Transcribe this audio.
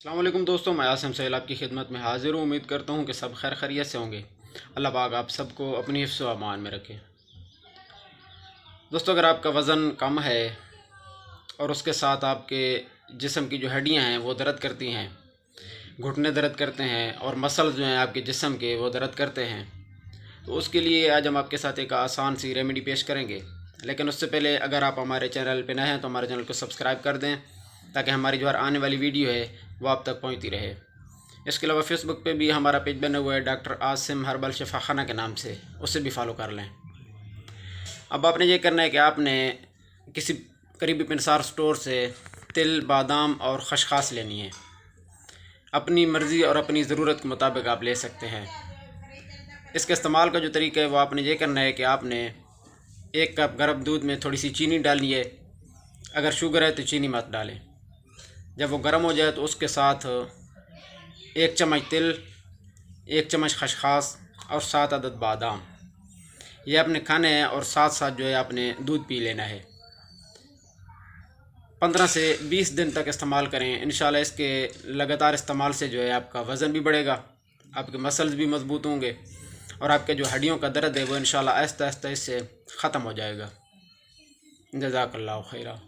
अस्सलाम वालेकुम दोस्तों, मैं आसिम सैल आपकी खिदमत में हाज़िर हूँ। उम्मीद करता हूँ कि सब खैर खैरियत से होंगे। अल्लाह पाक आप सबको अपनी हिफ्ज़ व अमान में रखे। दोस्तों, अगर आपका वज़न कम है और उसके साथ आपके जिस्म की जो हड्डियाँ हैं वो दर्द करती हैं, घुटने दर्द करते हैं और मसल्स जो हैं आपके जिस्म के वो दर्द करते हैं, तो उसके लिए आज हम आपके साथ एक आसान सी रेमेडी पेश करेंगे। लेकिन उससे पहले अगर आप हमारे चैनल पर नए हैं तो हमारे चैनल को सब्सक्राइब कर दें, ताकि हमारी जो आने वाली वीडियो है वो आप तक पहुंचती रहे। इसके अलावा फेसबुक पे भी हमारा पेज बना हुआ है डॉक्टर आसिम हर्बल शिफाखाना के नाम से, उसे भी फॉलो कर लें। अब आपने ये करना है कि आपने किसी करीबी पिनसार स्टोर से तिल, बादाम और खसखस लेनी है। अपनी मर्ज़ी और अपनी ज़रूरत के मुताबिक आप ले सकते हैं। इसके इस्तेमाल का जो तरीका है वो आपने ये करना है कि आपने 1 कप गर्म दूध में थोड़ी सी चीनी डालनी है। अगर शुगर है तो चीनी मत डालें। जब वो गर्म हो जाए तो उसके साथ 1 चम्मच तिल, 1 चम्मच खसखस और 7 अदद बादाम, ये आपने खाने हैं और साथ साथ जो है आपने दूध पी लेना है। 15 से 20 दिन तक इस्तेमाल करें। इंशाल्लाह इसके लगातार इस्तेमाल से जो है आपका वज़न भी बढ़ेगा, आपके मसल्स भी मज़बूत होंगे और आपके जो हड्डियों का दर्द है वो इंशाल्लाह आहिस्ता आहिस्ता इससे ख़त्म हो जाएगा। जज़ाकल्लाहु खैरा।